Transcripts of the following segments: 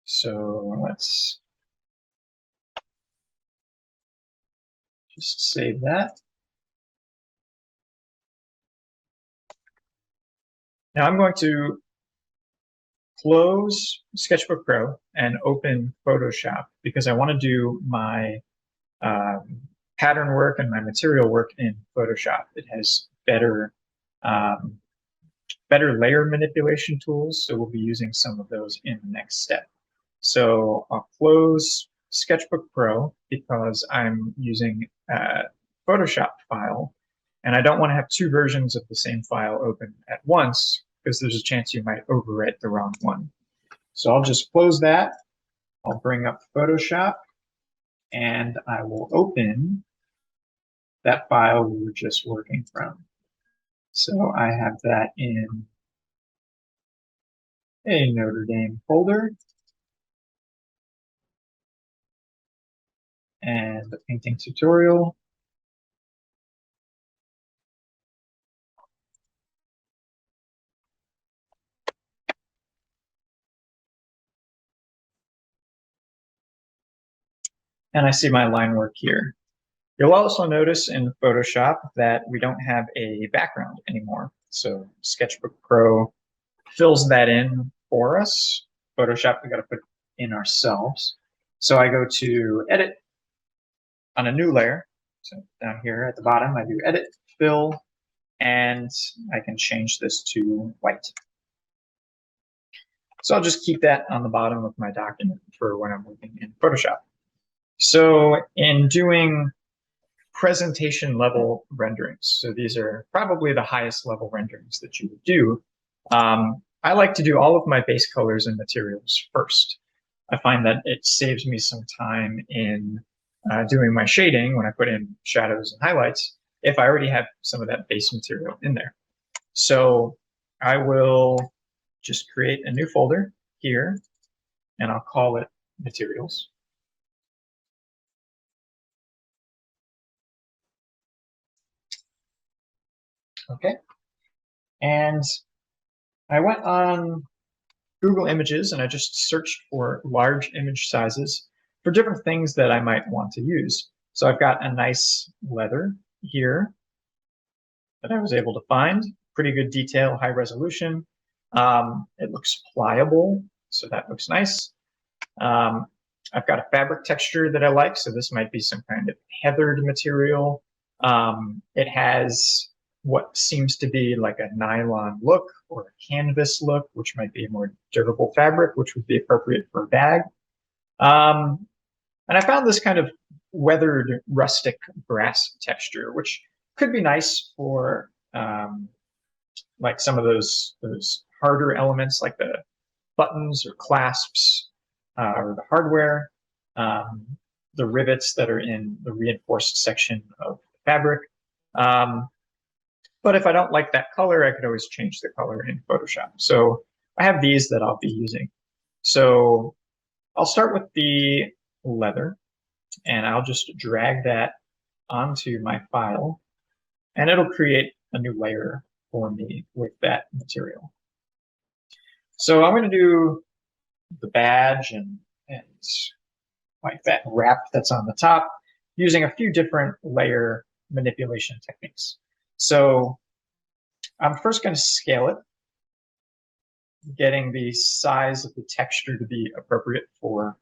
So let's just save that. Now I'm going to close Sketchbook Pro and open Photoshop because I want to do my pattern work and my material work in Photoshop. It has better layer manipulation tools, so we'll be using some of those in the next step. So I'll close Sketchbook Pro because I'm using a Photoshop file, and I don't want to have two versions of the same file open at once because there's a chance you might overwrite the wrong one. So I'll just close that. I'll bring up Photoshop, and I will open that file we were just working from. So I have that in a Notre Dame folder. And the painting tutorial. And I see my line work here. You'll also notice in Photoshop that we don't have a background anymore. So Sketchbook Pro fills that in for us. Photoshop, we got to put in ourselves. So I go to Edit on a new layer. So down here at the bottom, I do Edit, Fill, and I can change this to white. So I'll just keep that on the bottom of my document for when I'm working in Photoshop. So in doing presentation level renderings, so these are probably the highest level renderings that you would do, I like to do all of my base colors and materials first. I find that it saves me some time in doing my shading when I put in shadows and highlights if I already have some of that base material in there. So I will just create a new folder here, and I'll call it materials. Okay. And I went on Google Images and I just searched for large image sizes for different things that I might want to use. So I've got a nice leather here that I was able to find. Pretty good detail, high resolution. It looks pliable, so that looks nice. I've got a fabric texture that I like, so this might be some kind of heathered material. It has what seems to be like a nylon look or a canvas look, which might be a more durable fabric, which would be appropriate for a bag. And I found this kind of weathered rustic brass texture, which could be nice for like some of those harder elements like the buttons or clasps or the hardware, the rivets that are in the reinforced section of the fabric. But if I don't like that color, I could always change the color in Photoshop. So I have these that I'll be using. So I'll start with the leather, and I'll just drag that onto my file, and it'll create a new layer for me with that material. So I'm going to do the badge and like that wrap that's on the top using a few different layer manipulation techniques. So I'm first going to scale it, getting the size of the texture to be appropriate for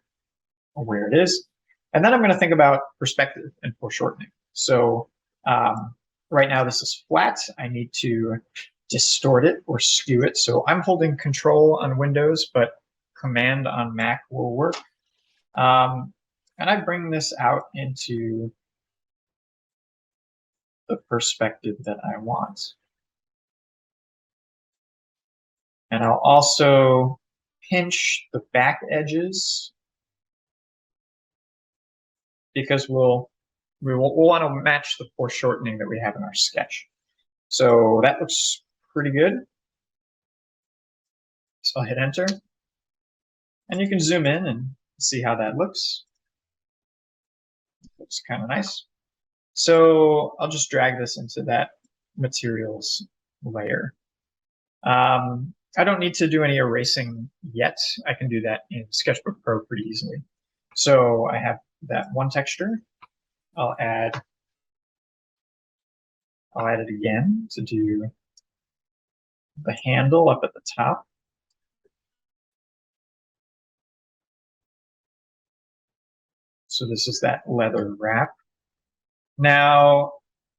where it is. And then I'm going to think about perspective and foreshortening. So right now this is flat. I need to distort it or skew it. So I'm holding Control on Windows, but Command on Mac will work. And I bring this out into the perspective that I want. And I'll also pinch the back edges because we'll want to match the foreshortening that we have in our sketch. So that looks pretty good. So I'll hit enter. And you can zoom in and see how that looks. Looks kind of nice. So I'll just drag this into that materials layer. I don't need to do any erasing yet. I can do that in Sketchbook Pro pretty easily. So I have that one texture. I'll add it again to do the handle up at the top. So this is that leather wrap. Now,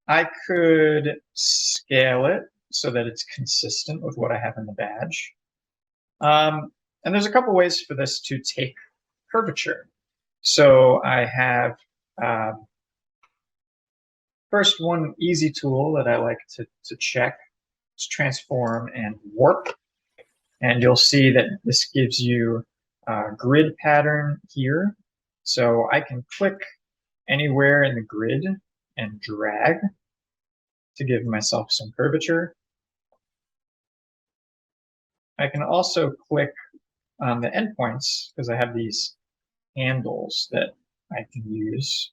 I could scale it so that it's consistent with what I have in the badge. And there's a couple ways for this to take curvature. So I have first one easy tool that I like to check is transform and warp. And you'll see that this gives you a grid pattern here. So I can click anywhere in the grid and drag to give myself some curvature. I can also click on the endpoints because I have these handles that I can use.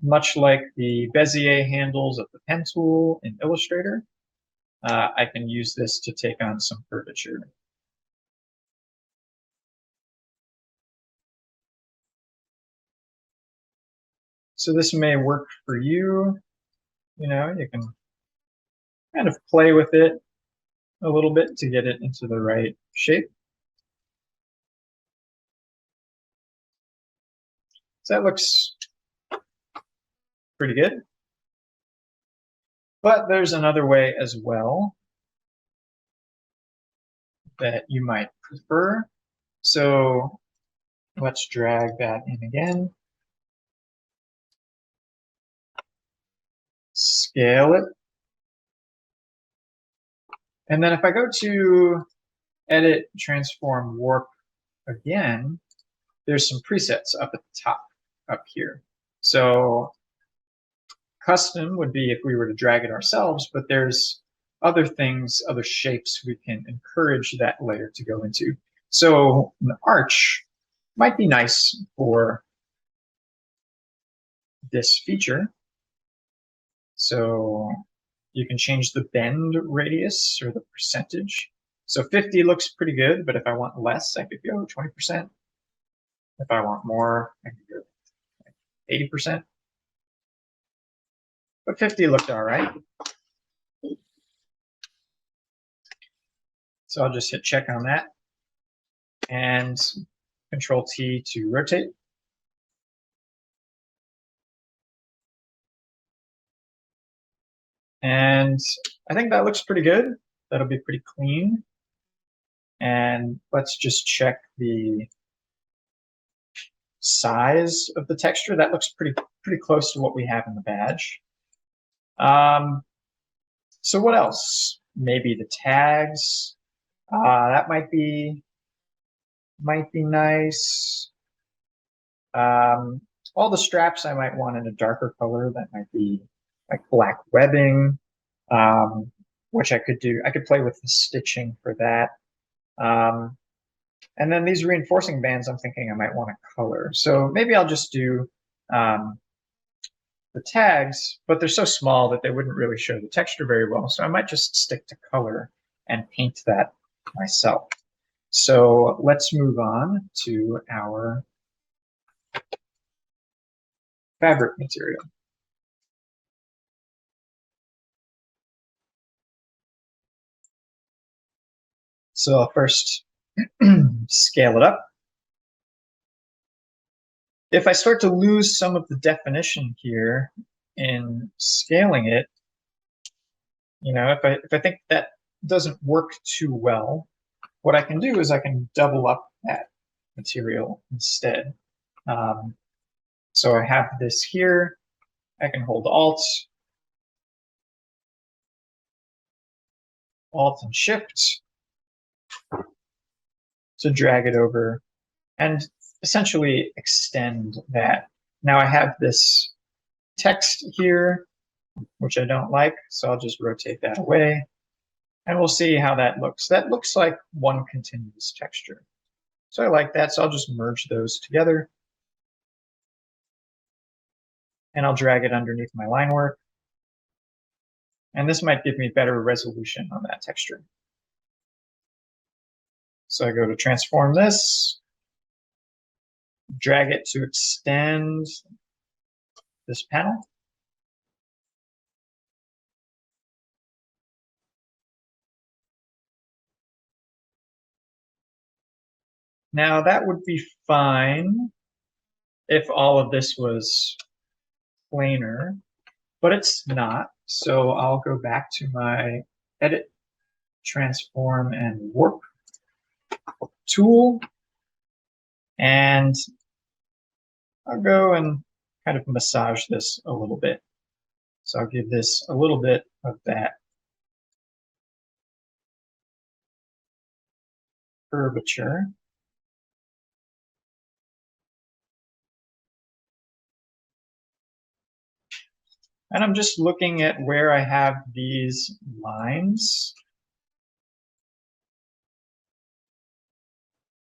Much like the Bezier handles of the pen tool in Illustrator, I can use this to take on some curvature. So this may work for you. You know, you can kind of play with it a little bit to get it into the right shape. So that looks pretty good. But there's another way as well that you might prefer. So let's drag that in again. Scale it. And then if I go to Edit, Transform, Warp again, there's some presets up at the top up here. So custom would be if we were to drag it ourselves, but there's other things, other shapes we can encourage that layer to go into. So an arch might be nice for this feature. So you can change the bend radius or the percentage. So 50 looks pretty good, but if I want less, I could go 20%. If I want more, I could go 80%. But 50 looked all right. So I'll just hit check on that and Control T to rotate. And I think that looks pretty good. That'll be pretty clean. And let's just check the size of the texture. That looks pretty close to what we have in the badge. So what else? Maybe the tags. That might be nice. All the straps I might want in a darker color. That might be like black webbing, which I could do. I could play with the stitching for that. And then these reinforcing bands, I'm thinking I might want to color. So maybe I'll just do the tags, but they're so small that they wouldn't really show the texture very well. So I might just stick to color and paint that myself. So let's move on to our fabric material. So I'll first scale it up. If I start to lose some of the definition here in scaling it, you know, if I think that doesn't work too well, what I can do is I can double up that material instead. So I have this here. I can hold Alt and Shift to drag it over and essentially extend that. Now I have this text here, which I don't like, so I'll just rotate that away. And we'll see how that looks. That looks like one continuous texture. So I like that, so I'll just merge those together. And I'll drag it underneath my line work. And this might give me better resolution on that texture. So I go to transform this, drag it to extend this panel. Now that would be fine if all of this was planar, but it's not. So I'll go back to my edit, transform, and warp tool, and I'll go and kind of massage this a little bit. So I'll give this a little bit of that curvature. And I'm just looking at where I have these lines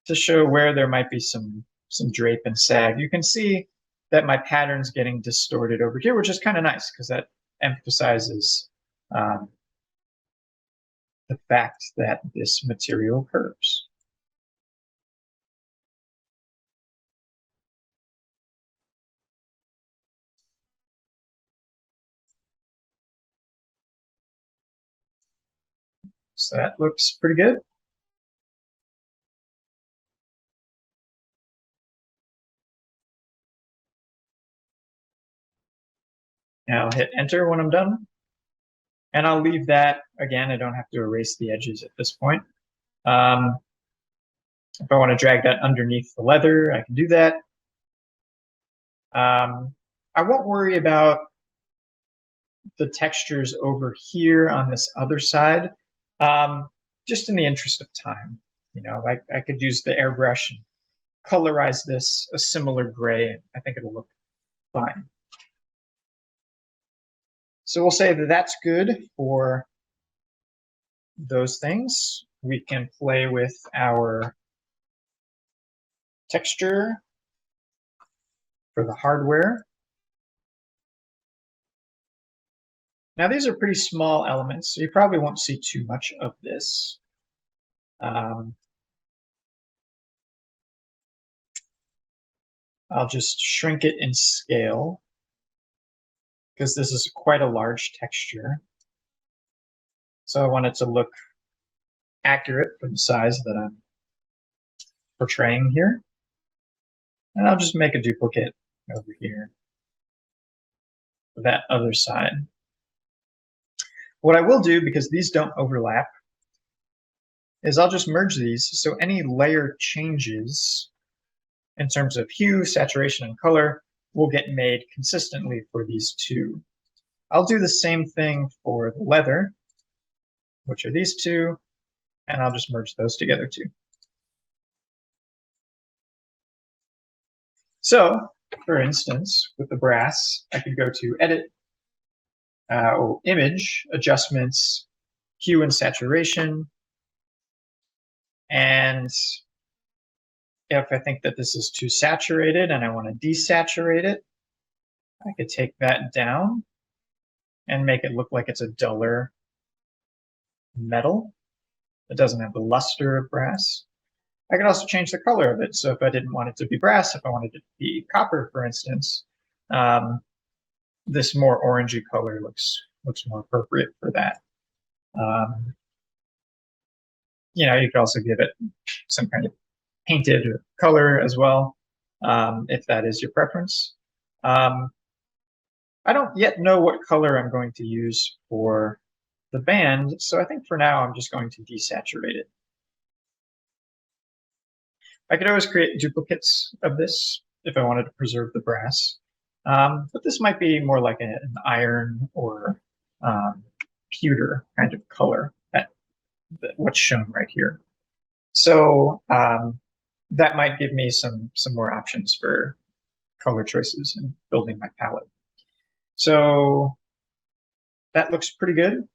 to show where there might be some drape and sag. You can see that my pattern's getting distorted over here, which is kind of nice because that emphasizes the fact that this material curves. So that looks pretty good. Now I'll hit enter when I'm done. And I'll leave that, again, I don't have to erase the edges at this point. If I want to drag that underneath the leather, I can do that. I won't worry about the textures over here on this other side, just in the interest of time. You know, I could use the airbrush and colorize this a similar gray, and I think it'll look fine. So we'll say that that's good for those things. We can play with our texture for the hardware. Now these are pretty small elements, so you probably won't see too much of this. I'll just shrink it in scale because this is quite a large texture. So I want it to look accurate for the size that I'm portraying here. And I'll just make a duplicate over here for that other side. What I will do, because these don't overlap, is I'll just merge these so any layer changes in terms of hue, saturation, and color will get made consistently for these two. I'll do the same thing for the leather, which are these two, and I'll just merge those together too. So, for instance, with the brass, I could go to Edit, Image, Adjustments, Hue and Saturation, and if I think that this is too saturated and I want to desaturate it, I could take that down and make it look like it's a duller metal. It doesn't have the luster of brass. I could also change the color of it. So if I didn't want it to be brass, if I wanted it to be copper, for instance, this more orangey color looks more appropriate for that. You know, you could also give it some kind of painted color as well, if that is your preference. I don't yet know what color I'm going to use for the band, so I think for now I'm just going to desaturate it. I could always create duplicates of this if I wanted to preserve the brass, but this might be more like an iron or pewter kind of color, what's shown right here. So that might give me some more options for color choices and building my palette. So that looks pretty good.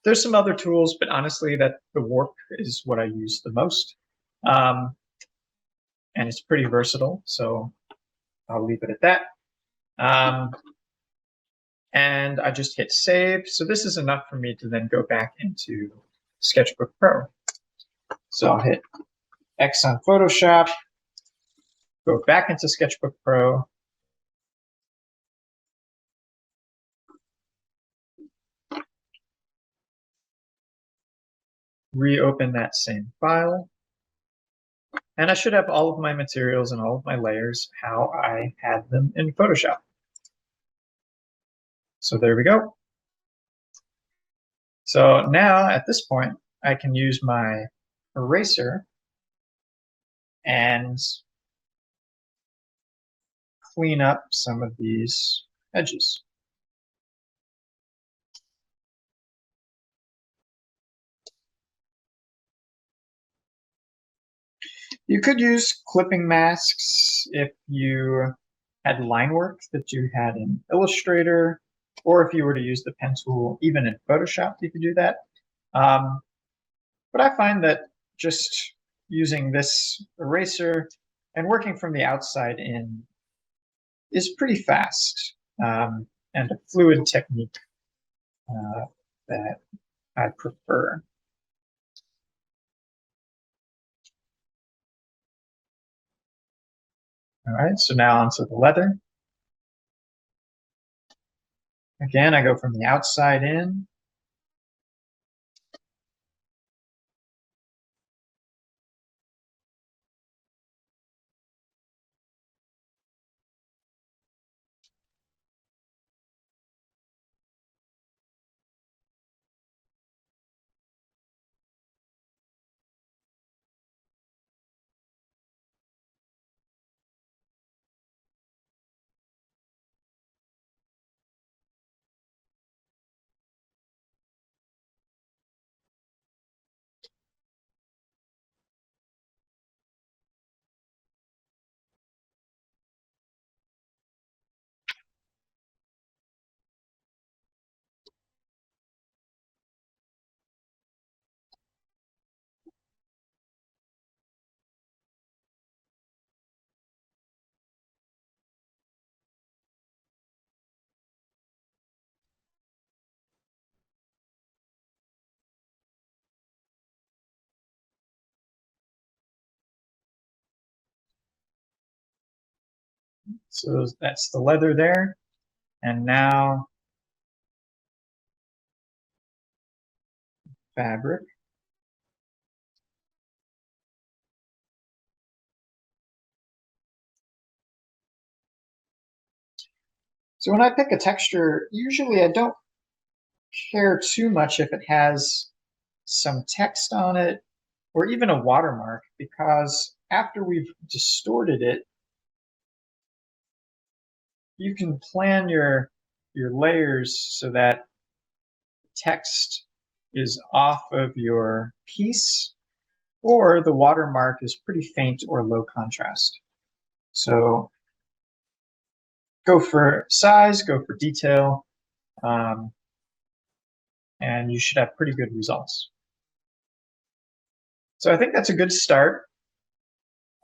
There's some other tools, but honestly, the warp is what I use the most. And it's pretty versatile, so I'll leave it at that. And I just hit save. So this is enough for me to then go back into Sketchbook Pro. So I'll hit X on Photoshop, go back into Sketchbook Pro, reopen that same file, and I should have all of my materials and all of my layers how I had them in Photoshop. So there we go. So now at this point, I can use my eraser and clean up some of these edges. You could use clipping masks if you had line work that you had in Illustrator, or if you were to use the pen tool, even in Photoshop, you could do that. But I find that just using this eraser and working from the outside in is pretty fast and a fluid technique that I prefer. All right, so now onto the leather. Again, I go from the outside in. So that's the leather there. And now fabric. So when I pick a texture, usually I don't care too much if it has some text on it or even a watermark, because after we've distorted it, you can plan your layers so that text is off of your piece, or the watermark is pretty faint or low contrast. So go for size, go for detail, and you should have pretty good results. So I think that's a good start.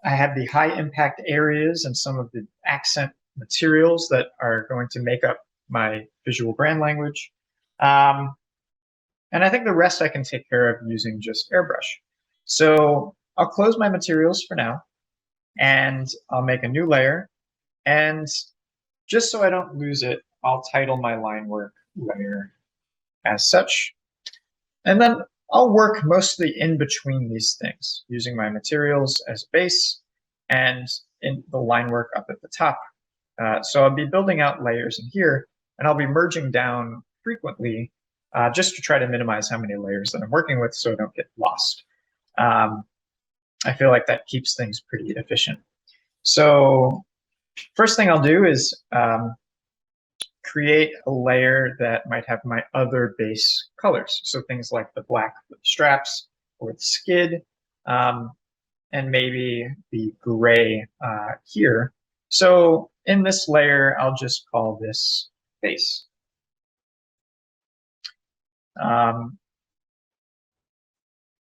I have the high impact areas and some of the accent materials that are going to make up my visual brand language. And I think the rest I can take care of using just airbrush. So I'll close my materials for now, and I'll make a new layer. And just so I don't lose it, I'll title my line work layer as such. And then I'll work mostly in between these things, using my materials as base and in the line work up at the top. So I'll be building out layers in here, and I'll be merging down frequently just to try to minimize how many layers that I'm working with so I don't get lost. I feel like that keeps things pretty efficient. So first thing I'll do is create a layer that might have my other base colors. So things like the black with straps or the skid, and maybe the gray here. So in this layer, I'll just call this base.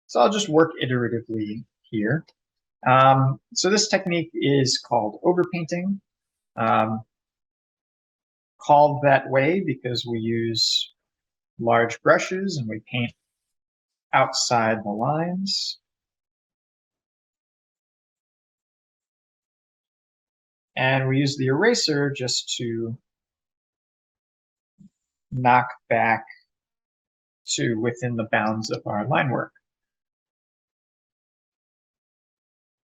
So I'll just work iteratively here. So this technique is called overpainting. Called that way because we use large brushes and we paint outside the lines. And we use the eraser just to knock back to within the bounds of our line work.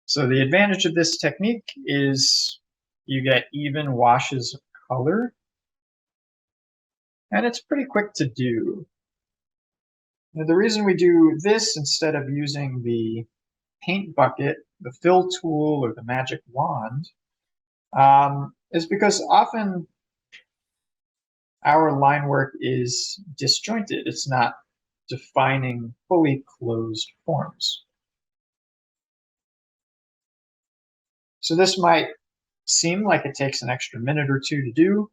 So the advantage of this technique is you get even washes of color, and it's pretty quick to do. Now, the reason we do this instead of using the paint bucket, the fill tool, or the magic wand is because often our line work is disjointed. It's not defining fully closed forms. So this might seem like it takes an extra minute or two to do,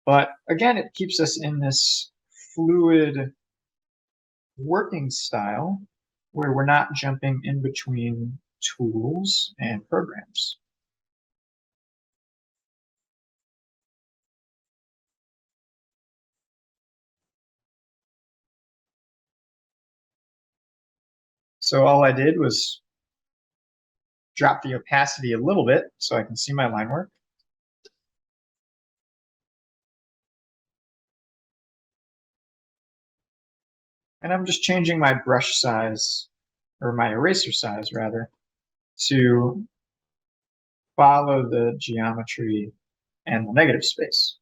but again, it keeps us in this fluid working style where we're not jumping in between tools and programs. So all I did was drop the opacity a little bit so I can see my line work. And I'm just changing my brush size, or my eraser size rather, to follow the geometry and the negative space.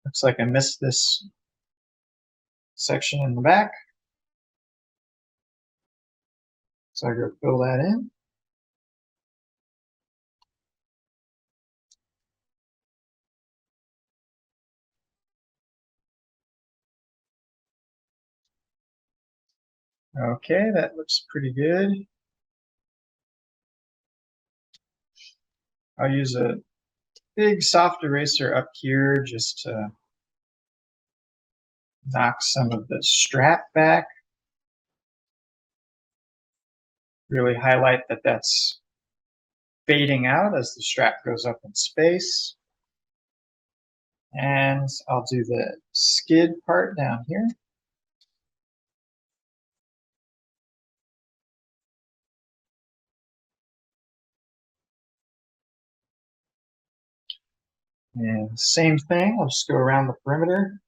Looks like I missed this section in the back. So I go fill that in. Okay, that looks pretty good. I'll use a big soft eraser up here just to knock some of the strap back. Really highlight that that's fading out as the strap goes up in space. And I'll do the skid part down here. And same thing, I'll just go around the perimeter.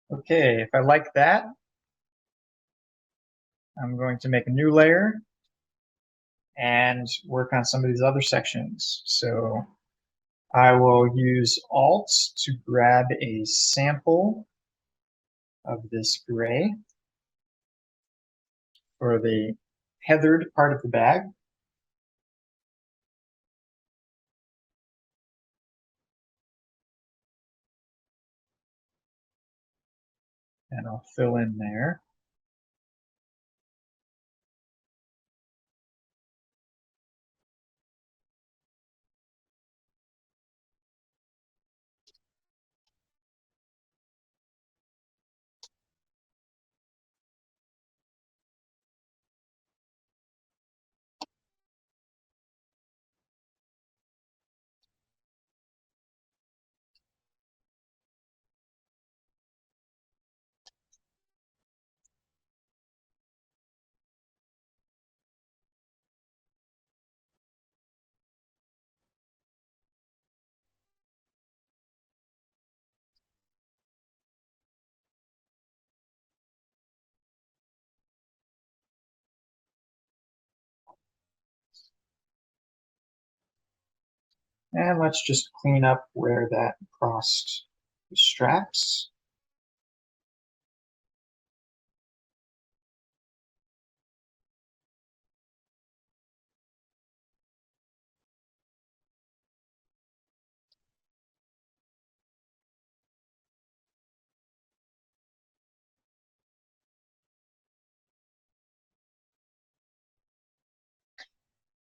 Okay, if I like that, I'm going to make a new layer and work on some of these other sections. So I will use Alt to grab a sample of this gray for the heathered part of the bag. And I'll fill in there. And let's just clean up where that crossed the straps.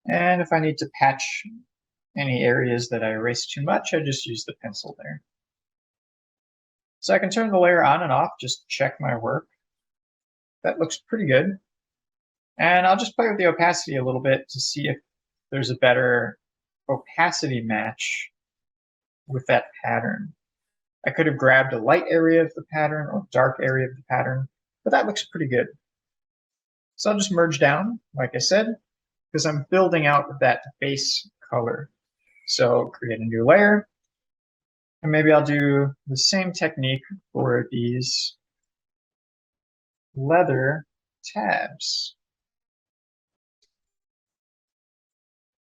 And if I need to patch any areas that I erased too much, I just use the pencil there. So I can turn the layer on and off, just check my work. That looks pretty good. And I'll just play with the opacity a little bit to see if there's a better opacity match with that pattern. I could have grabbed a light area of the pattern or dark area of the pattern, but that looks pretty good. So I'll just merge down, like I said, because I'm building out that base color. So create a new layer, and maybe I'll do the same technique for these leather tabs.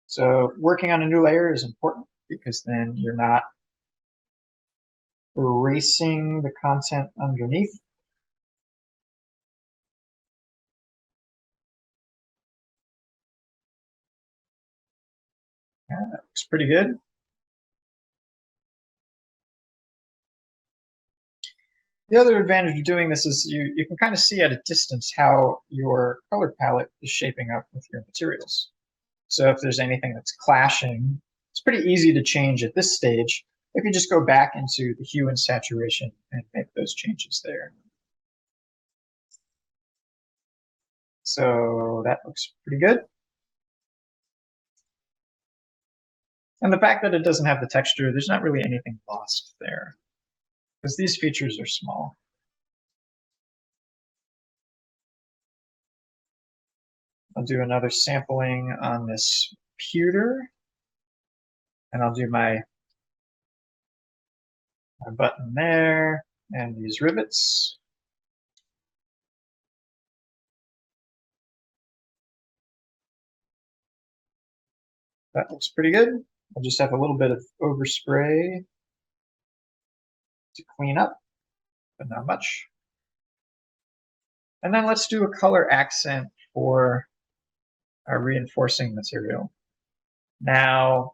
So working on a new layer is important because then you're not erasing the content underneath. Yeah, that looks pretty good. The other advantage of doing this is you can kind of see at a distance how your color palette is shaping up with your materials. So if there's anything that's clashing, it's pretty easy to change at this stage if you just go back into the hue and saturation and make those changes there. So that looks pretty good. And the fact that it doesn't have the texture, there's not really anything lost there because these features are small. I'll do another sampling on this pewter, and I'll do my button there and these rivets. That looks pretty good. I'll just have a little bit of overspray to clean up, but not much. And then let's do a color accent for our reinforcing material. Now,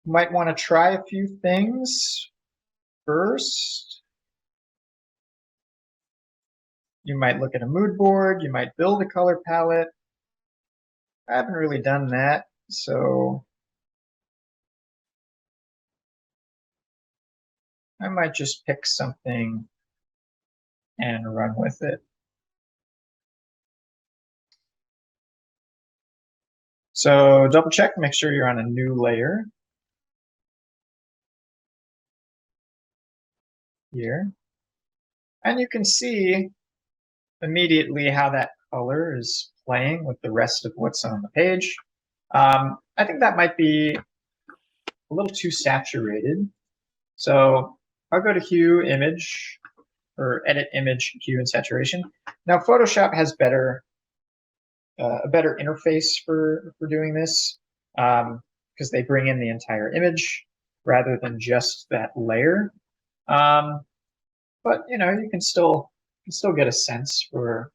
you might want to try a few things first. You might look at a mood board, you might build a color palette. I haven't really done that, so I might just pick something and run with it. So double check, make sure you're on a new layer here. And you can see immediately how that color is playing with the rest of what's on the page. I think that might be a little too saturated. So I'll go to hue, image, or edit image, hue, and saturation. Now Photoshop has better a better interface for doing this, because they bring in the entire image rather than just that layer. But you can still get a sense for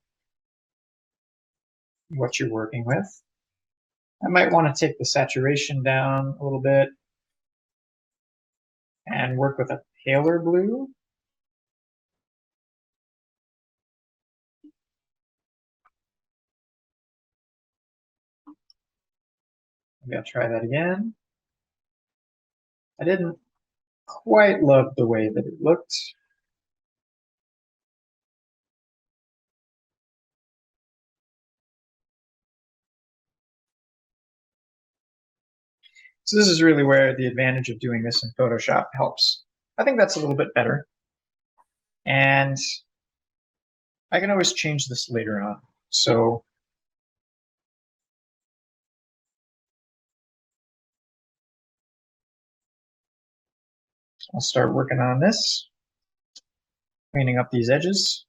what you're working with. I might want to take the saturation down a little bit and work with a paler blue. Maybe I'll try that again. I didn't quite love the way that it looked. So this is really where the advantage of doing this in Photoshop helps. I think that's a little bit better. And I can always change this later on. So I'll start working on this, cleaning up these edges.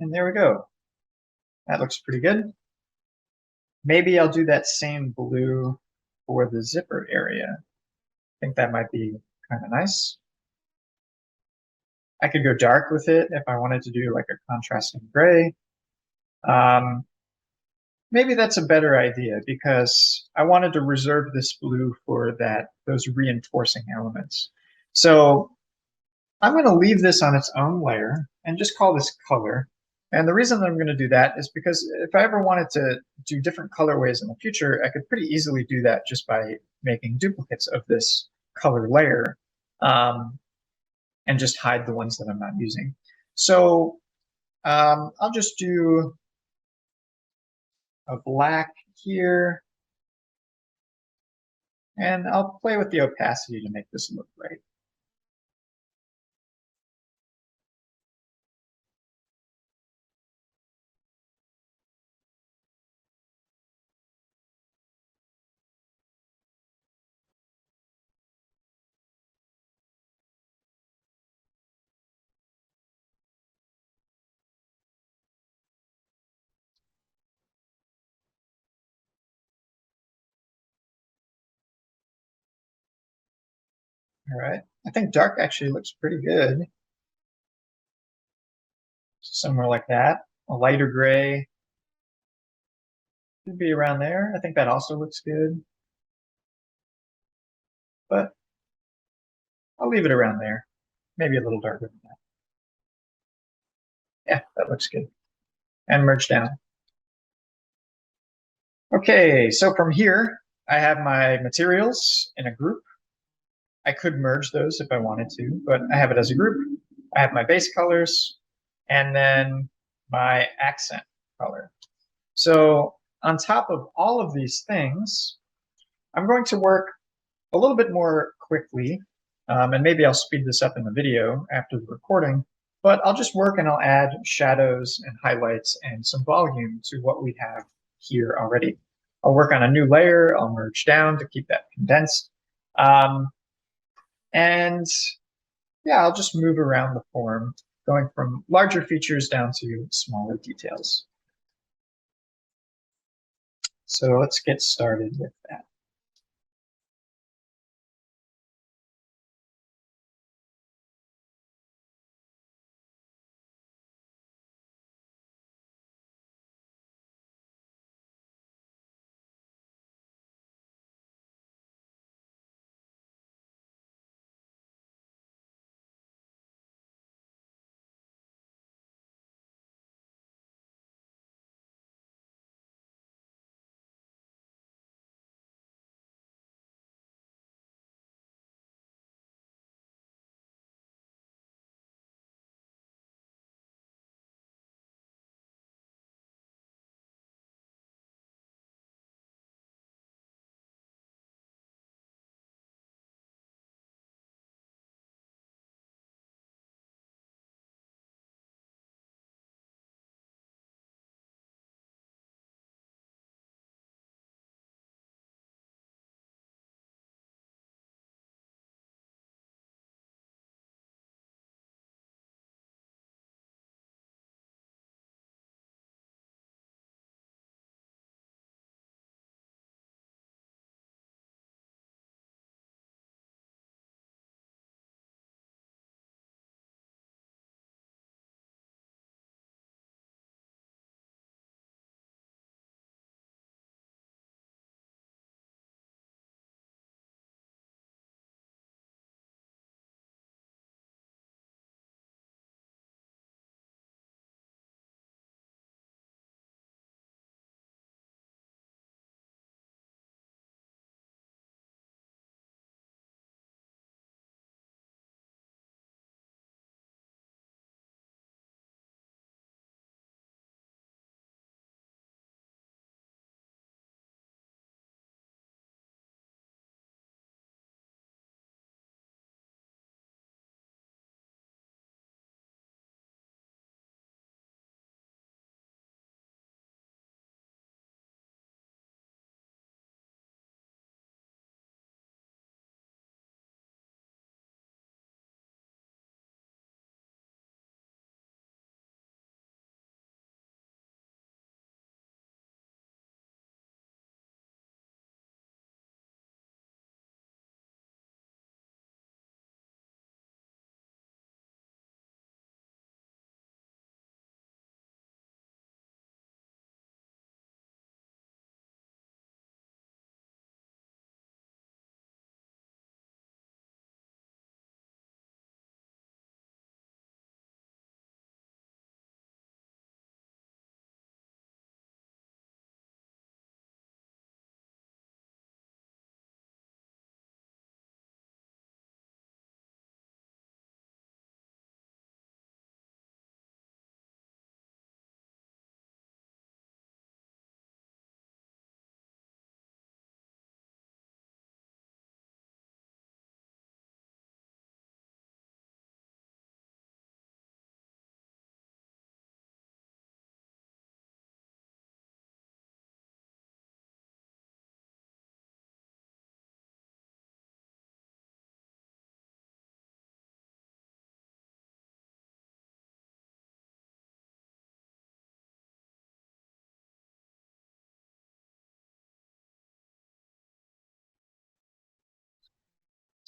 And there we go. That looks pretty good. Maybe I'll do that same blue for the zipper area. I think that might be kind of nice. I could go dark with it if I wanted to do like a contrasting gray. Maybe that's a better idea because I wanted to reserve this blue for those reinforcing elements. So I'm going to leave this on its own layer and just call this color. And the reason that I'm going to do that is because if I ever wanted to do different colorways in the future, I could pretty easily do that just by making duplicates of this color layer, and just hide the ones that I'm not using. So I'll just do a black here, and I'll play with the opacity to make this look right. All right, I think dark actually looks pretty good. Somewhere like that. A lighter gray should be around there. I think that also looks good. But I'll leave it around there. Maybe a little darker than that. Yeah, that looks good. And merge down. Okay, so from here, I have my materials in a group. I could merge those if I wanted to, but I have it as a group. I have my base colors and then my accent color. So on top of all of these things, I'm going to work a little bit more quickly, and maybe I'll speed this up in the video after the recording, but I'll just work and I'll add shadows and highlights and some volume to what we have here already. I'll work on a new layer, I'll merge down to keep that condensed. And yeah, I'll just move around the form, going from larger features down to smaller details. So let's get started with that.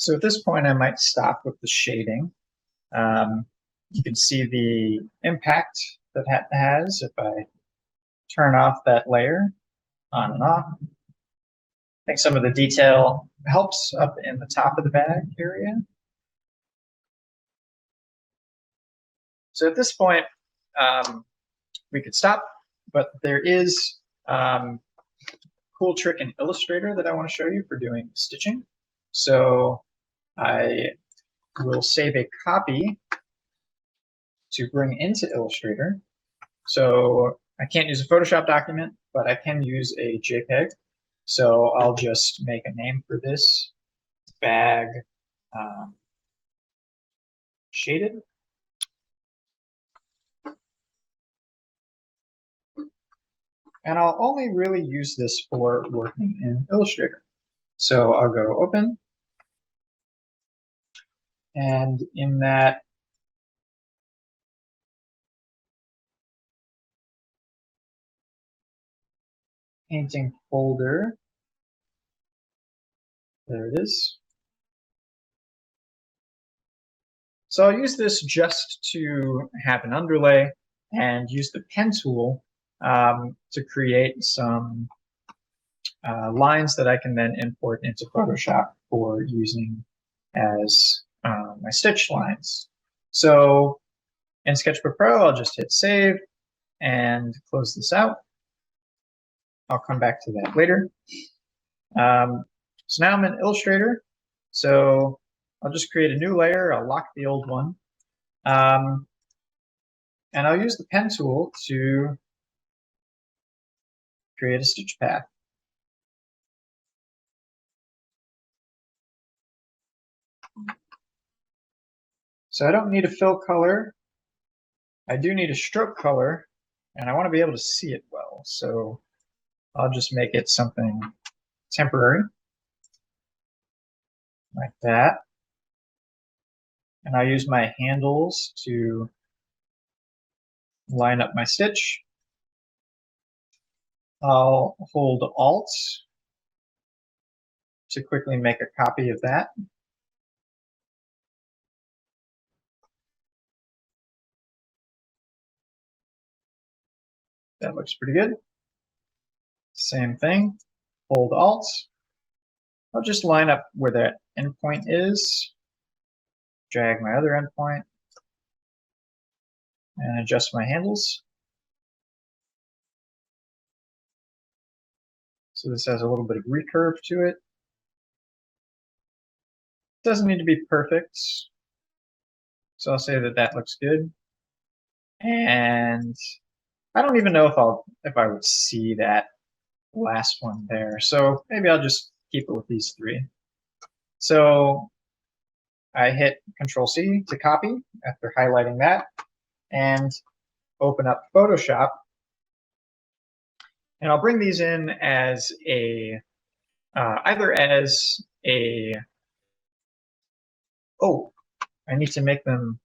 So at this point, I might stop with the shading. You can see the impact that that has if I turn off that layer, on and off. I think some of the detail helps up in the top of the bag area. So at this point, we could stop, but there is a cool trick in Illustrator that I want to show you for doing stitching. So I will save a copy to bring into Illustrator. So I can't use a Photoshop document, but I can use a JPEG. So I'll just make a name for this, bag shaded. And I'll only really use this for working in Illustrator. So I'll go open. And in that painting folder, there it is. So I'll use this just to have an underlay and use the pen tool to create some lines that I can then import into Photoshop for using as my stitch lines. So in Sketchbook Pro, I'll just hit save and close this out. I'll come back to that later. So now I'm in Illustrator. So I'll just create a new layer. I'll lock the old one. And I'll use the pen tool to create a stitch path. So I don't need a fill color. I do need a stroke color, and I want to be able to see it well. So I'll just make it something temporary, like that. And I'll use my handles to line up my stitch. I'll hold Alt to quickly make a copy of that. That looks pretty good. Same thing, hold Alt. I'll just line up where that endpoint is, drag my other endpoint, and adjust my handles. So this has a little bit of recurve to it. Doesn't need to be perfect. So I'll say that that looks good. And I don't even know if I would see that last one there. So maybe I'll just keep it with these three. So I hit Control-C to copy after highlighting that and open up Photoshop. And I'll bring these in as a, either as a, oh, I need to make them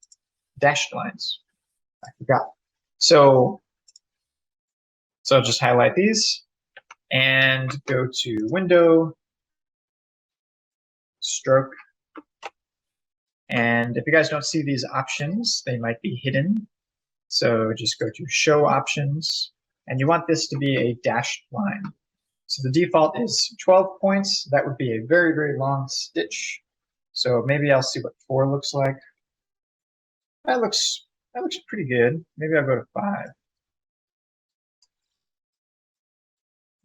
dashed lines. I forgot. So I'll just highlight these and go to Window, Stroke. And if you guys don't see these options, they might be hidden. So just go to Show Options, and you want this to be a dashed line. So the default is 12 points. That would be a very, very long stitch. So maybe I'll see what 4 looks like. That looks pretty good. Maybe I'll go to 5.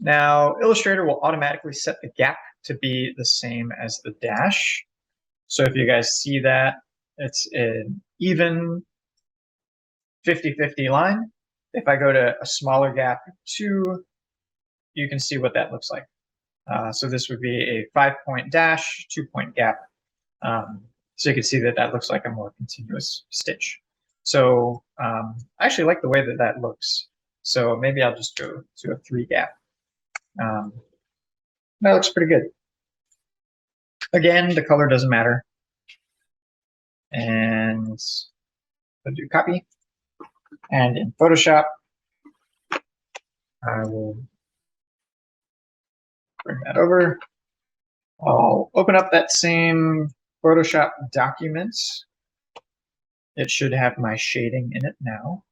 Now, Illustrator will automatically set the gap to be the same as the dash. So if you guys see that, it's an even 50-50 line. If I go to a smaller gap, 2, you can see what that looks like. So this would be a 5-point dash, 2-point gap. So you can see that that looks like a more continuous stitch. So I actually like the way that that looks. So maybe I'll just go to a 3 gap. That looks pretty good. Again, the color doesn't matter. And I'll do copy. And in Photoshop, I will bring that over. I'll open up that same Photoshop Documents. It should have my shading in it now,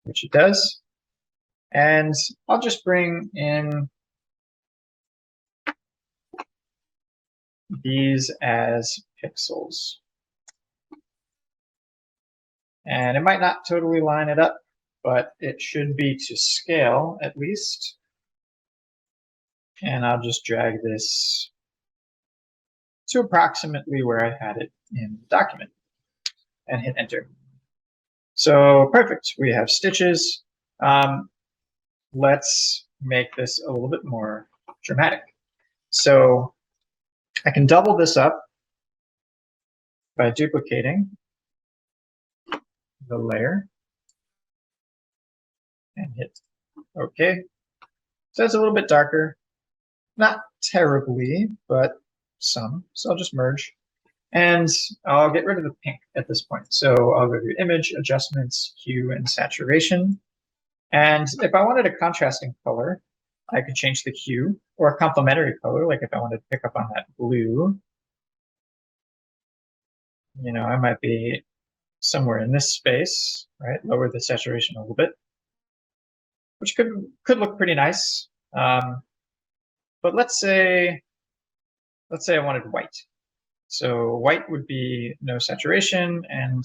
which it does. And I'll just bring in these as pixels. And it might not totally line it up, but it should be to scale at least. And I'll just drag this to approximately where I had it in the document and hit enter. So perfect, we have stitches. Let's make this a little bit more dramatic. So I can double this up by duplicating the layer and hit OK. So it's a little bit darker, not terribly, but some. So I'll just merge. And I'll get rid of the pink at this point. So I'll go to Image, Adjustments, Hue, and Saturation. And if I wanted a contrasting color, I could change the hue, or a complementary color, like if I wanted to pick up on that blue. You know, I might be somewhere in this space, right? Lower the saturation a little bit, which could look pretty nice. But let's say I wanted white. So white would be no saturation and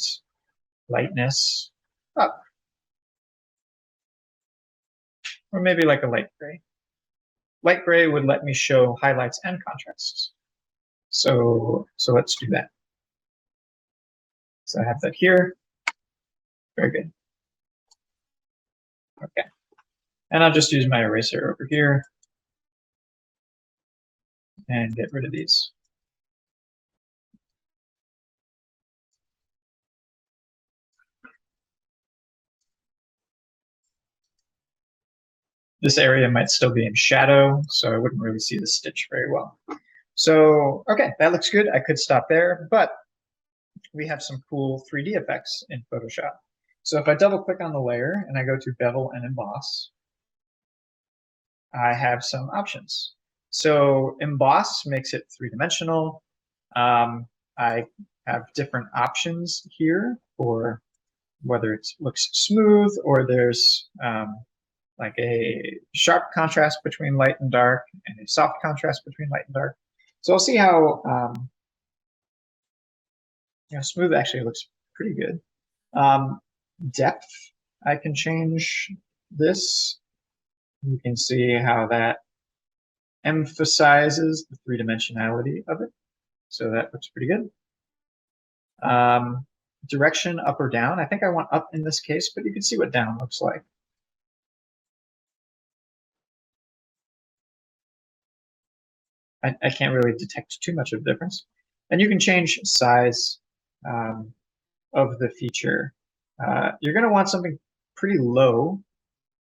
lightness up. Or maybe like a light gray. Light gray would let me show highlights and contrasts. So let's do that. So I have that here. Very good. Okay. And I'll just use my eraser over here and get rid of these. This area might still be in shadow, so I wouldn't really see the stitch very well. So, okay, that looks good. I could stop there, but we have some cool 3D effects in Photoshop. So if I double click on the layer and I go to Bevel and Emboss, I have some options. So Emboss makes it three-dimensional. I have different options here for whether it looks smooth or there's like a sharp contrast between light and dark and a soft contrast between light and dark. So I'll see how smooth actually looks pretty good. Depth, I can change this. You can see how that emphasizes the three-dimensionality of it. So that looks pretty good. Direction up or down. I think I want up in this case, but you can see what down looks like. I can't really detect too much of a difference. And you can change size of the feature. You're going to want something pretty low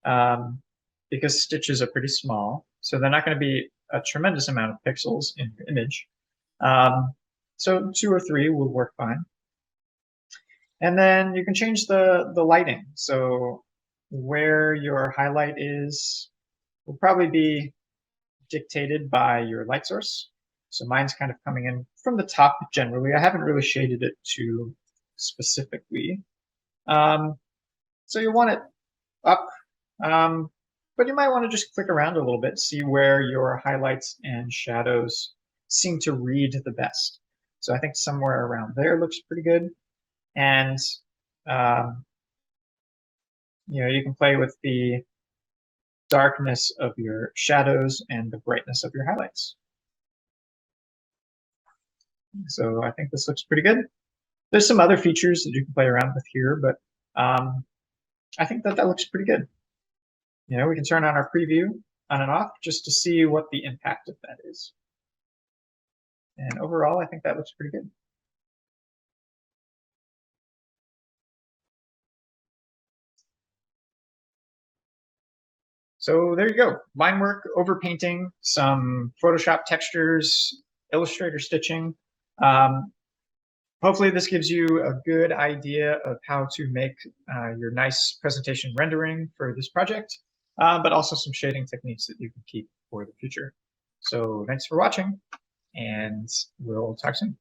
because stitches are pretty small. So they're not going to be a tremendous amount of pixels in your image. So 2 or 3 will work fine. And then you can change the lighting. So where your highlight is will probably be dictated by your light source. So mine's kind of coming in from the top generally. I haven't really shaded it too specifically. So you want it up, but you might want to just click around a little bit, see where your highlights and shadows seem to read the best. So I think somewhere around there looks pretty good. And you can play with the darkness of your shadows and the brightness of your highlights. So I think this looks pretty good. There's some other features that you can play around with here, but I think that looks pretty good. We can turn on our preview on and off just to see what the impact of that is. And overall, I think that looks pretty good. So there you go. Line work, overpainting, some Photoshop textures, Illustrator stitching. Hopefully this gives you a good idea of how to make your nice presentation rendering for this project, but also some shading techniques that you can keep for the future. So thanks for watching, and we'll talk soon.